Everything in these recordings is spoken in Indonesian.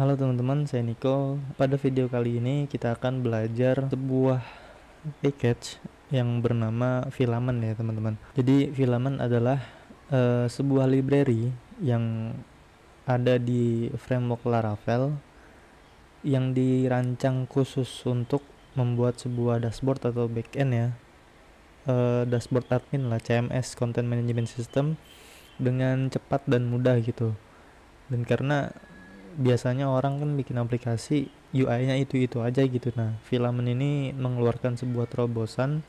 Halo teman-teman, saya Niko. Pada video kali ini kita akan belajar sebuah package yang bernama Filament ya teman-teman. Jadi Filament adalah sebuah library yang ada di framework Laravel yang dirancang khusus untuk membuat sebuah dashboard atau backend ya. Dashboard admin lah, CMS, Content Management System, dengan cepat dan mudah gitu. Dan karena biasanya orang kan bikin aplikasi UI-nya itu aja gitu. Nah, Filament ini mengeluarkan sebuah terobosan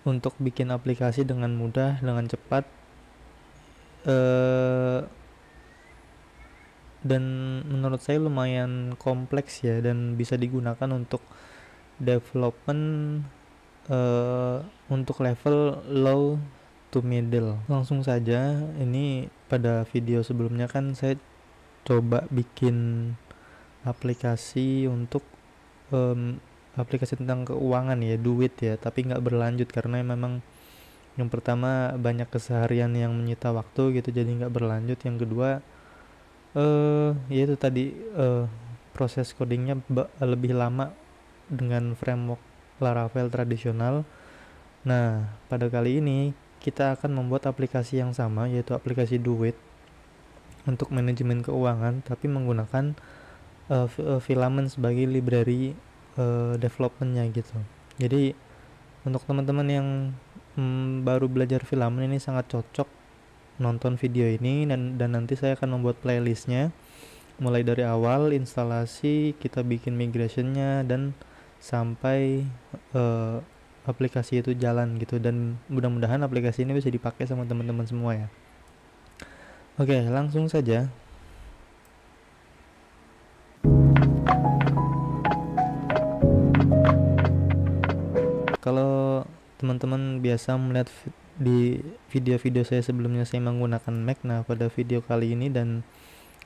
untuk bikin aplikasi dengan mudah, dengan cepat, dan menurut saya lumayan kompleks ya, dan bisa digunakan untuk development untuk level low to middle. Langsung saja, ini pada video sebelumnya kan saya coba bikin aplikasi untuk aplikasi tentang keuangan ya, duit ya, tapi nggak berlanjut karena memang yang pertama banyak keseharian yang menyita waktu gitu, jadi nggak berlanjut. Yang kedua ya itu tadi, proses codingnya lebih lama dengan framework Laravel tradisional. Nah, pada kali ini kita akan membuat aplikasi yang sama, yaitu aplikasi duit untuk manajemen keuangan, tapi menggunakan Filament sebagai library developmentnya gitu. Jadi untuk teman-teman yang baru belajar Filament ini sangat cocok nonton video ini, dan nanti saya akan membuat playlistnya mulai dari awal instalasi, kita bikin migrationnya, dan sampai aplikasi itu jalan gitu. Dan mudah-mudahan aplikasi ini bisa dipakai sama teman-teman semua ya. Oke, langsung saja. Kalau teman-teman biasa melihat di video-video saya sebelumnya, saya menggunakan Mac. Nah, pada video kali ini dan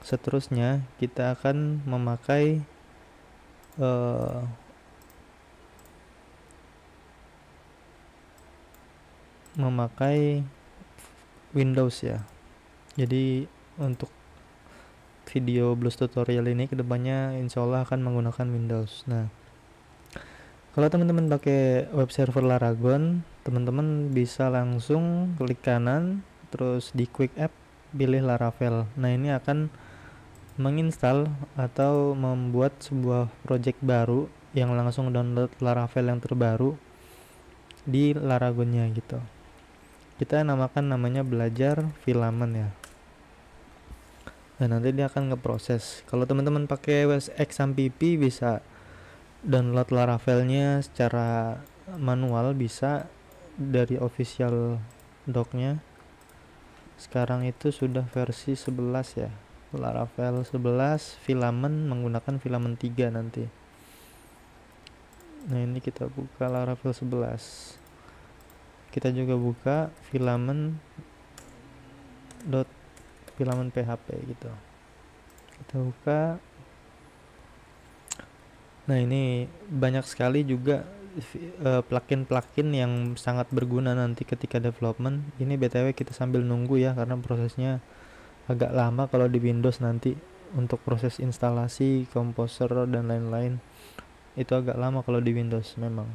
seterusnya kita akan memakai Windows ya. Jadi untuk video Blues tutorial ini kedepannya insya Allah akan menggunakan Windows. Nah, kalau teman-teman pakai web server Laragon, teman-teman bisa langsung klik kanan, terus di Quick App pilih Laravel. Nah, ini akan menginstal atau membuat sebuah project baru yang langsung download Laravel yang terbaru di Laragonnya gitu. Kita namanya belajar Filament ya. Dan nanti dia akan ngeproses. Kalau teman-teman pakai XAMPP bisa download Laravelnya secara manual, bisa dari official doc-nya. Sekarang itu sudah versi 11 ya, Laravel 11, Filament menggunakan Filament 3 nanti. Nah, ini kita buka Laravel 11, kita juga buka Filament PHP gitu, kita buka. Nah, ini banyak sekali juga plugin-plugin yang sangat berguna nanti ketika development. Ini BTW kita sambil nunggu ya, karena prosesnya agak lama kalau di Windows nanti. Untuk proses instalasi, Composer dan lain-lain itu agak lama kalau di Windows memang.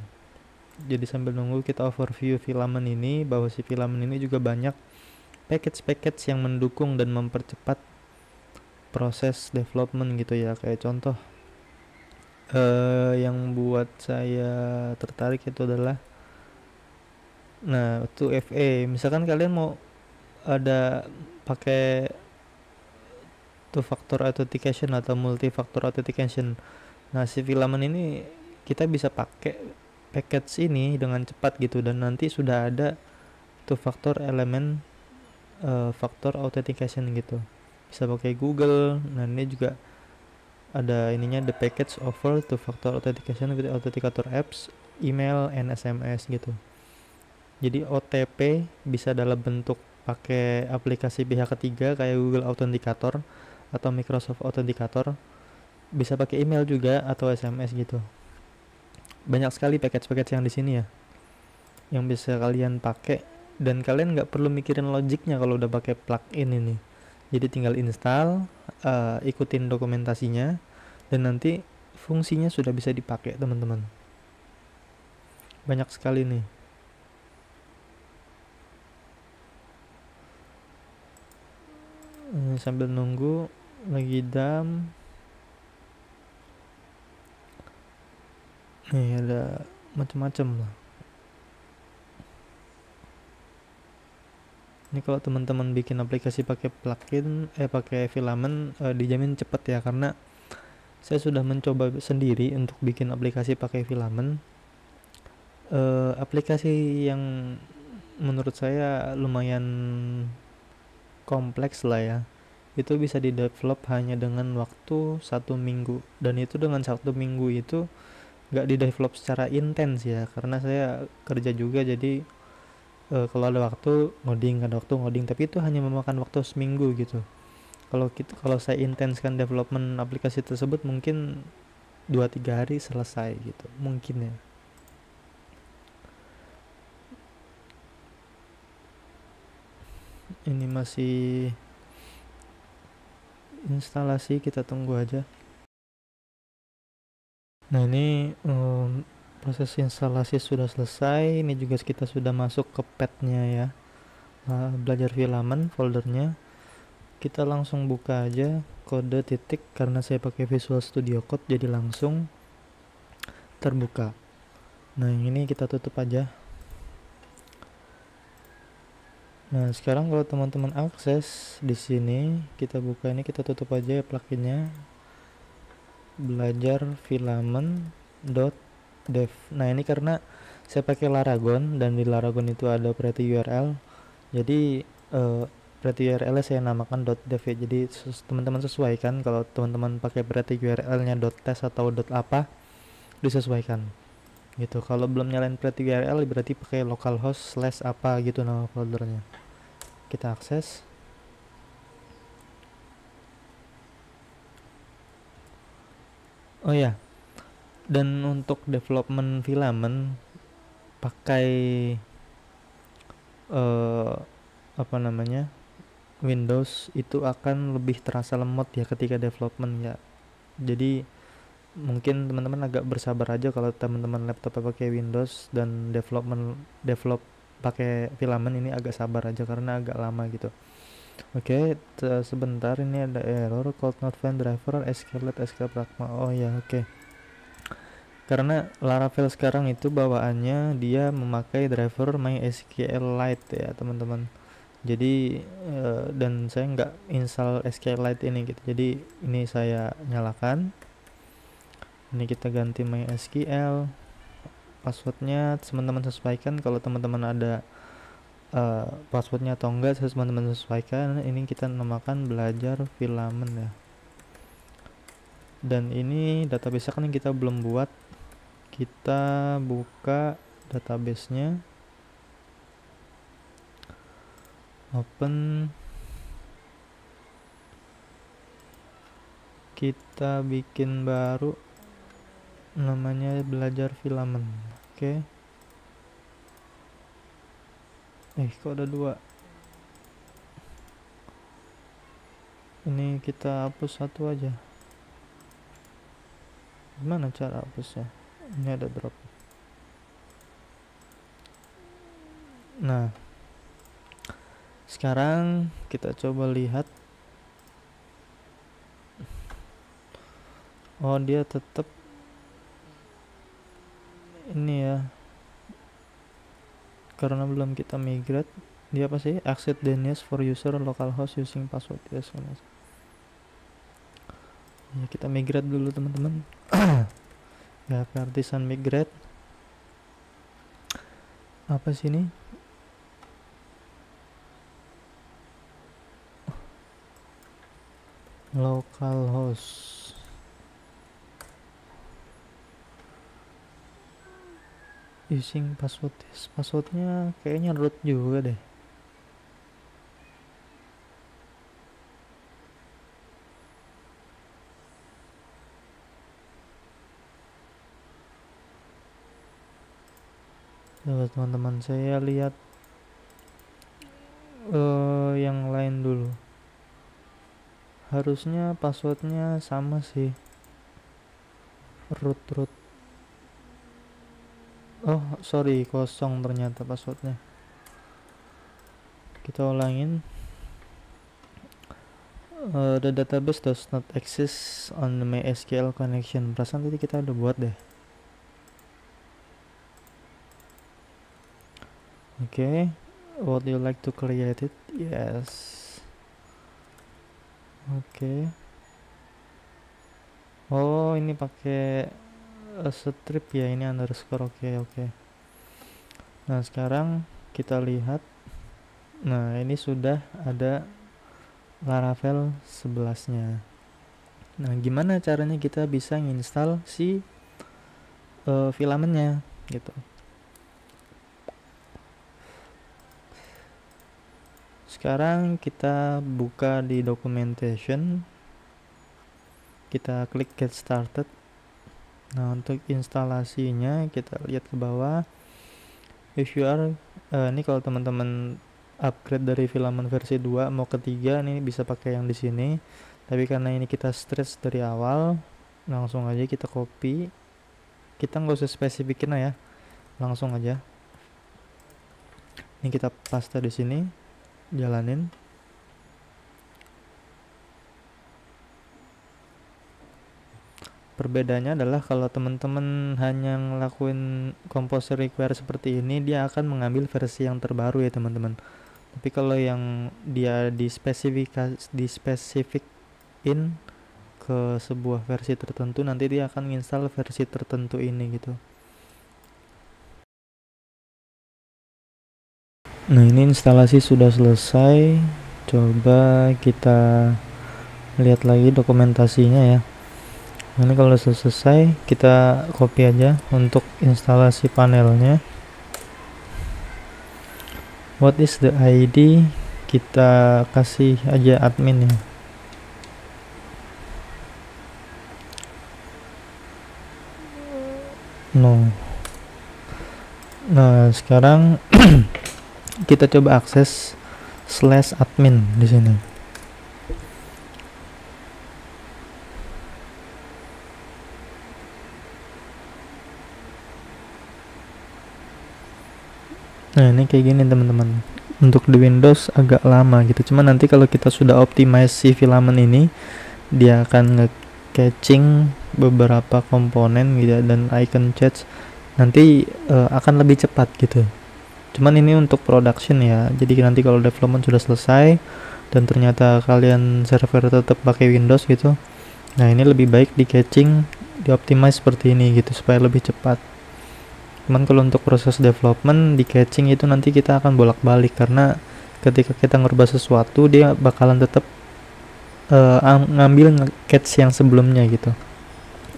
Jadi sambil nunggu kita overview Filament ini, bahwa si Filament ini juga banyak package-package yang mendukung dan mempercepat proses development gitu ya. Kayak contoh yang buat saya tertarik itu adalah, nah, itu FA. Misalkan kalian mau ada pakai two factor authentication atau multi factor authentication, nah si Filament ini kita bisa pakai package ini dengan cepat gitu, dan nanti sudah ada two factor element factor authentication gitu, bisa pakai Google. Nah, ini juga ada ininya, the package offer two factor authentication with authenticator apps, email and SMS gitu. Jadi OTP bisa dalam bentuk pakai aplikasi pihak ketiga kayak Google Authenticator atau Microsoft Authenticator, bisa pakai email juga atau SMS gitu. Banyak sekali package-package yang di sini ya, yang bisa kalian pakai, dan kalian nggak perlu mikirin logiknya kalau udah pakai plugin ini. Jadi tinggal install, ikutin dokumentasinya, dan nanti fungsinya sudah bisa dipakai teman-teman. Banyak sekali nih. Sambil nunggu lagi dam. Nih ada macam-macam lah. Ini kalau teman-teman bikin aplikasi pakai plugin, pakai filament, dijamin cepet ya, karena saya sudah mencoba sendiri untuk bikin aplikasi pakai filament. Aplikasi yang menurut saya lumayan kompleks lah ya, itu bisa di-develop hanya dengan waktu 1 minggu, dan itu dengan 1 minggu itu nggak di-develop secara intens ya, karena saya kerja juga, jadi kalau ada waktu ngoding, tapi itu hanya memakan waktu seminggu gitu. Kalau saya intenskan development aplikasi tersebut, mungkin 2-3 hari selesai gitu mungkin ya. Ini masih instalasi, kita tunggu aja. Nah ini proses instalasi sudah selesai. Ini juga kita sudah masuk ke path-nya ya, belajar filament foldernya. Kita langsung buka aja kode titik, karena saya pakai Visual Studio Code jadi langsung terbuka. Nah yang ini kita tutup aja. Nah sekarang kalau teman-teman akses di sini, kita buka ini, kita tutup aja ya pluginnya, belajar filament.dev. Nah ini karena saya pakai Laragon, dan di Laragon itu ada pretty URL, jadi pretty URL saya namakan .dev ya. Jadi teman-teman sesuaikan, kalau teman-teman pakai pretty URL nya .test atau apa, disesuaikan gitu. Kalau belum nyalain pretty URL berarti pakai localhost / apa gitu nama foldernya. Kita akses. Oh ya, dan untuk development filament pakai apa namanya, Windows, itu akan lebih terasa lemot ya ketika development ya. Jadi mungkin teman-teman agak bersabar aja kalau teman-teman laptopnya pakai Windows dan develop pakai filament, ini agak sabar aja karena agak lama gitu. Oke, sebentar, ini ada error could not find driver escape pragma. Oh ya, oke. Karena Laravel sekarang itu bawaannya dia memakai driver MySQLite ya teman-teman. Jadi dan saya nggak install SQLite ini gitu. Jadi ini saya nyalakan. Ini kita ganti MySQL. Passwordnya teman-teman sesuaikan. Kalau teman-teman ada passwordnya atau enggak, teman-teman sesuaikan. Ini kita namakan belajar filament ya. Dan ini database kan yang kita belum buat. Kita buka databasenya, open, kita bikin baru namanya belajar filament. Oke. Kok ada 2? Ini kita hapus 1 aja. Gimana cara hapusnya? Ini ada drop. Nah sekarang kita coba lihat. Oh dia tetap ini ya, karena belum kita migrate. Dia apa sih, accept DNS for user localhost using password yes. Ya kita migrate dulu teman-teman. Ya artisan migrate apa sih ini, localhost using password yes. Passwordnya kayaknya root juga deh. Coba teman-teman saya lihat yang lain dulu. harusnya passwordnya sama sih, root. Oh sorry, kosong ternyata passwordnya. Kita ulangin. The database does not exist on the MySQL connection. Perasaan tadi kita udah buat deh. Okay, would you like to create it? Yes. Okay. Oh, ini pakai strip ya, ini underscore. Oke. Nah, sekarang kita lihat. Nah, ini sudah ada Laravel 11-nya. Nah, gimana caranya kita bisa nginstal si filamennya gitu. Sekarang kita buka di documentation, kita klik get started. Nah, untuk instalasinya kita lihat ke bawah. If you are ini kalau teman-teman upgrade dari filament versi 2 mau ke 3 nih bisa pakai yang di sini. Tapi karena ini kita stretch dari awal, langsung aja kita copy. Kita nggak usah spesifikin ya, langsung aja. Ini kita paste di sini, jalanin. Perbedaannya adalah kalau teman-teman hanya ngelakuin composer require seperti ini, dia akan mengambil versi yang terbaru ya teman-teman. Tapi kalau yang dia dispesifikin ke sebuah versi tertentu, nanti dia akan install versi tertentu ini gitu. Nah, ini instalasi sudah selesai. Coba kita lihat lagi dokumentasinya ya. Ini kalau sudah selesai, kita copy aja untuk instalasi panelnya. What is the ID? Kita kasih aja admin ya. No. Nah, sekarang kita coba akses /admin di sini. Nah, ini kayak gini teman-teman. Untuk di Windows agak lama gitu. Cuman nanti kalau kita sudah optimize si filament ini, dia akan nge-catching beberapa komponen gitu dan icon chat nanti akan lebih cepat gitu. Cuman ini untuk production ya. Jadi nanti kalau development sudah selesai dan ternyata kalian server tetap pakai Windows gitu, nah ini lebih baik di catching, di optimize seperti ini gitu supaya lebih cepat. Cuman kalau untuk proses development di catching itu nanti kita akan bolak-balik karena ketika kita ngerubah sesuatu dia bakalan tetap ngambil catch yang sebelumnya gitu,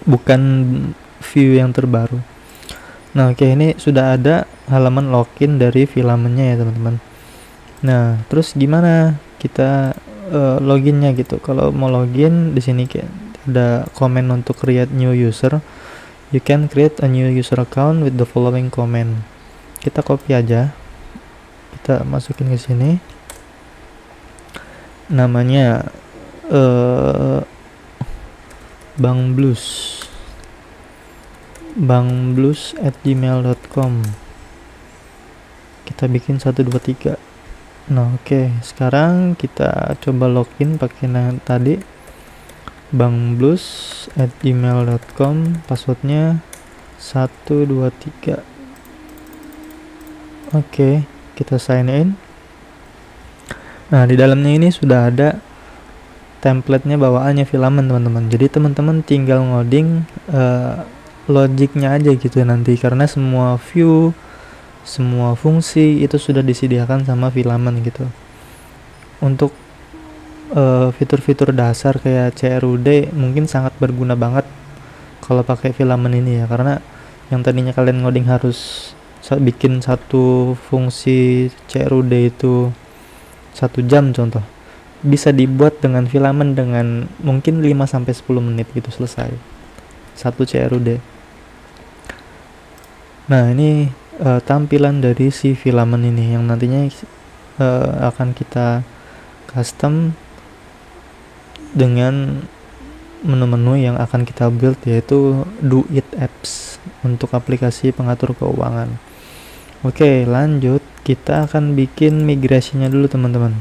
bukan view yang terbaru. Nah, oke, ini sudah ada halaman login dari filamennya ya teman-teman. Nah, terus gimana kita loginnya gitu? Kalau mau login di sini ada komen untuk create new user. You can create a new user account with the following comment. Kita copy aja, kita masukin ke sini. Namanya bangblues@gmail.com. Kita bikin 123. Nah, oke. Sekarang kita coba login pakai tadi bangblues@gmail.com, passwordnya 123. Oke, kita sign in. Nah, di dalamnya ini sudah ada template-nya bawaannya filament teman-teman. Jadi teman-teman tinggal ngoding logiknya aja gitu nanti, karena semua view, semua fungsi itu sudah disediakan sama filament gitu. Untuk fitur-fitur dasar kayak CRUD mungkin sangat berguna banget kalau pakai filament ini ya, karena yang tadinya kalian ngoding harus bikin satu fungsi CRUD itu 1 jam contoh, bisa dibuat dengan filament dengan mungkin 5-10 menit gitu selesai satu CRUD. Nah, ini tampilan dari si filament ini yang nantinya akan kita custom dengan menu-menu yang akan kita build, yaitu do it apps untuk aplikasi pengatur keuangan. Oke, lanjut, kita akan bikin migrasinya dulu teman-teman.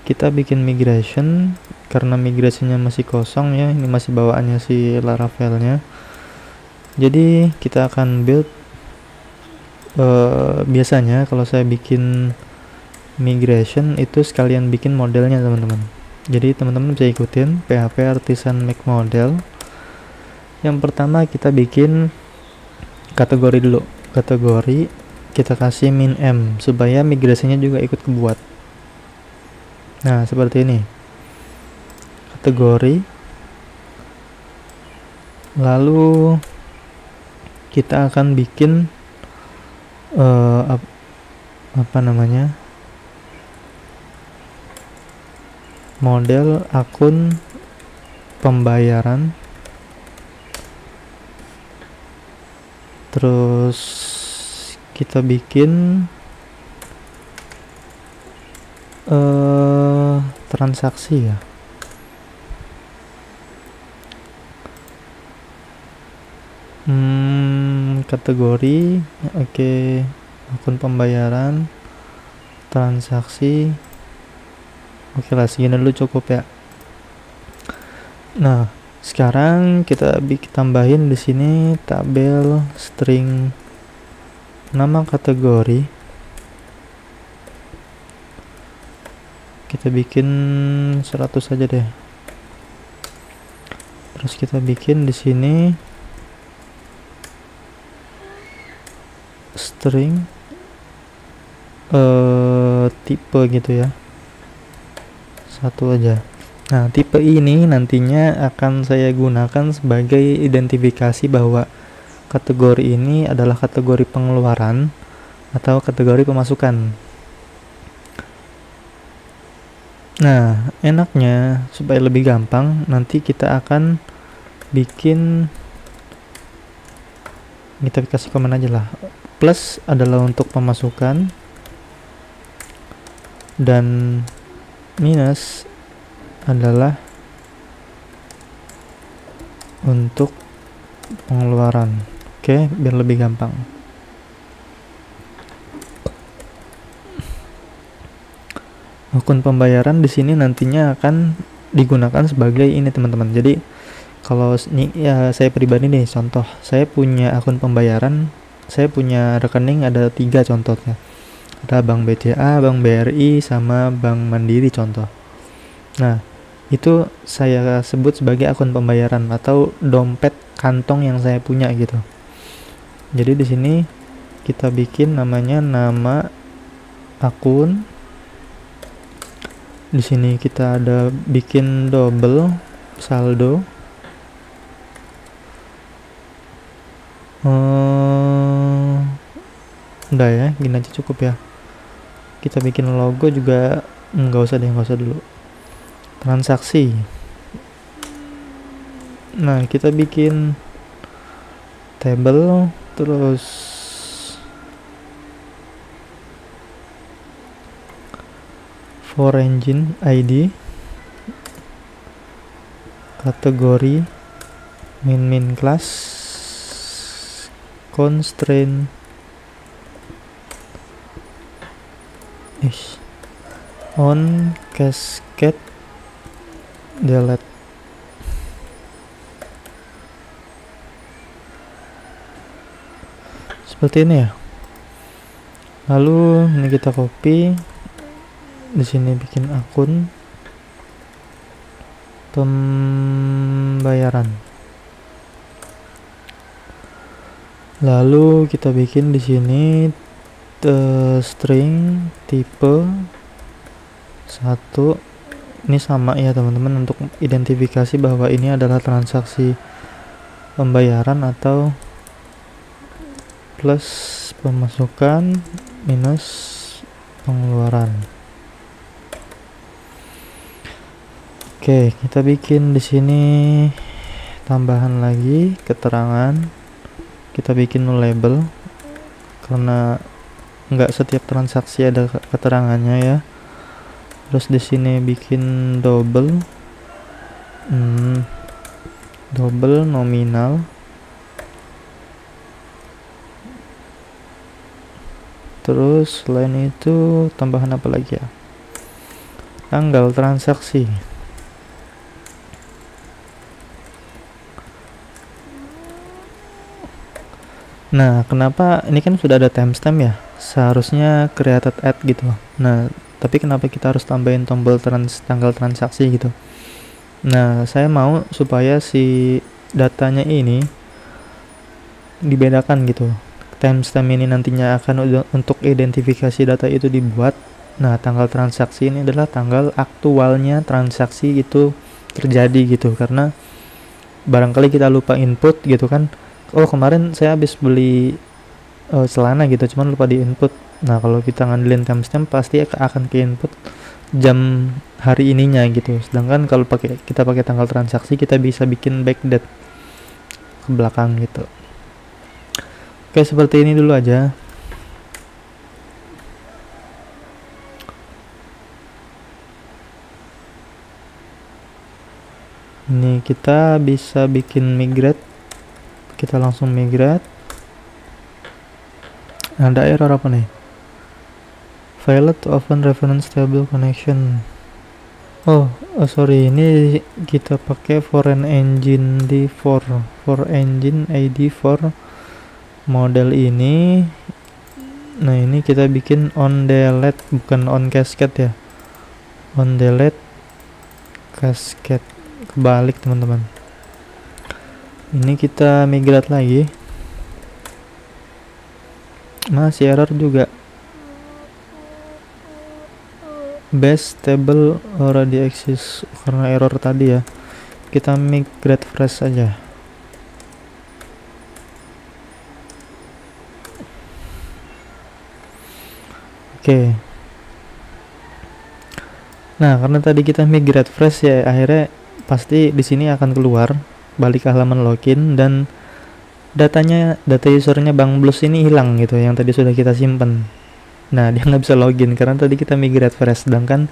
Kita bikin migration karena migrasinya masih kosong ya, ini masih bawaannya si Laravel-nya. Jadi kita akan build biasanya kalau saya bikin migration itu sekalian bikin modelnya teman-teman. Jadi teman-teman bisa ikutin PHP Artisan Make Model. Yang pertama kita bikin kategori dulu. Kategori kita kasih min m supaya migrasinya juga ikut kebuat. Nah seperti ini, kategori, lalu kita akan bikin apa namanya, model akun pembayaran. Terus kita bikin transaksi ya. Kategori, oke, akun pembayaran, transaksi. Oke lah, segini dulu cukup ya. Nah, sekarang kita tambahin di sini tabel string nama kategori. Kita bikin 100 saja deh. Terus kita bikin di sini string tipe gitu ya, satu aja. Nah tipe ini nantinya akan saya gunakan sebagai identifikasi bahwa kategori ini adalah kategori pengeluaran atau kategori pemasukan. Nah enaknya supaya lebih gampang, nanti kita akan bikin, kita kasih komen aja lah, plus adalah untuk pemasukan dan minus adalah untuk pengeluaran. Oke, biar lebih gampang. Akun pembayaran di sini nantinya akan digunakan sebagai ini teman-teman. Jadi kalau ini ya saya pribadi nih, contoh saya punya akun pembayaran, saya punya rekening ada 3 contohnya. Ada Bank BCA, Bank BRI, sama Bank Mandiri contoh. Nah, itu saya sebut sebagai akun pembayaran atau dompet kantong yang saya punya gitu. Jadi di sini kita bikin namanya nama akun. Di sini kita ada bikin double saldo. Udah ya, gini aja cukup ya. Kita bikin logo juga nggak usah dulu. Transaksi. Nah kita bikin table, terus for engine ID, kategori min class, constraint on cascade delete. Seperti ini ya. Lalu ini kita copy, di sini bikin akun pembayaran. Lalu kita bikin di sini string tipe 1. Ini sama ya teman-teman, untuk identifikasi bahwa ini adalah transaksi pembayaran atau plus pemasukan minus pengeluaran. Oke, kita bikin di sini tambahan lagi keterangan. Kita bikin label karena nggak setiap transaksi ada keterangannya ya. Terus di sini bikin double, double nominal, terus selain itu tambahan apa lagi ya, tanggal transaksi. Nah, kenapa ini kan sudah ada timestamp ya, seharusnya created at gitu. Nah, tapi kenapa kita harus tambahin tombol tanggal transaksi gitu. Nah, saya mau supaya si datanya ini dibedakan gitu. Timestamp ini nantinya akan untuk identifikasi data itu dibuat. Nah, tanggal transaksi ini adalah tanggal aktualnya transaksi itu terjadi gitu, karena barangkali kita lupa input gitu kan. Oh, kemarin saya habis beli celana gitu, cuman lupa di input. Nah, kalau kita ngandelin timestamp pasti akan ke input jam hari ininya gitu. Sedangkan kalau kita pakai tanggal transaksi, kita bisa bikin backdate ke belakang gitu. Oke, seperti ini dulu aja. Ini kita bisa bikin migrate. Kita langsung migrate. Ada error apa nih? Failed to open reference table connection. Oh, sorry, ini kita pakai foreign engine D4, for engine ID4 model ini. Nah, ini kita bikin on delete, bukan on cascade ya, on delete cascade, kebalik teman-teman. Ini kita migrate lagi, masih error juga. Base table already exist, karena error tadi ya. Kita migrate fresh aja. Oke. Nah, karena tadi kita migrate fresh ya, akhirnya pasti di sini akan keluar balik ke halaman login, dan data usernya Bang Blus ini hilang gitu, yang tadi sudah kita simpan. Nah, dia nggak bisa login karena tadi kita migrate fresh, sedangkan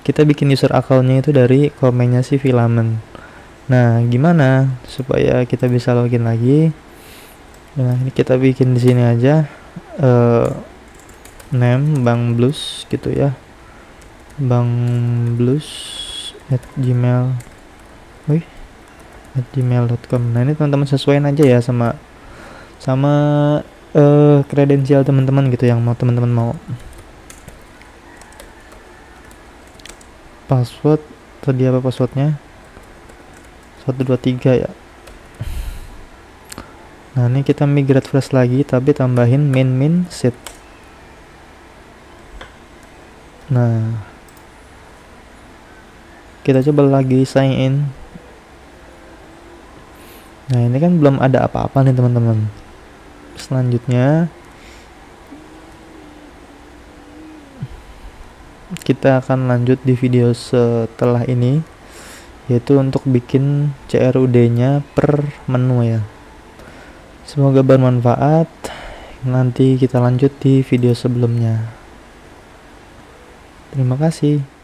kita bikin user accountnya itu dari komennya si Filament. Nah, gimana supaya kita bisa login lagi? Nah, ini kita bikin di sini aja name Bang Blus gitu ya, Bang Blus @gmail.com. Nah, ini teman-teman sesuaiin aja ya sama kredensial teman-teman gitu, yang mau teman-teman mau. Password tadi apa passwordnya? 123 ya. Nah, ini kita migrate fresh lagi, tapi tambahin min set. Nah, kita coba lagi sign in. Nah, ini kan belum ada apa-apa nih teman-teman. Selanjutnya kita akan lanjut di video setelah ini, yaitu untuk bikin CRUD nya per menu ya. Semoga bermanfaat. Nanti kita lanjut di video sebelumnya. Terima kasih.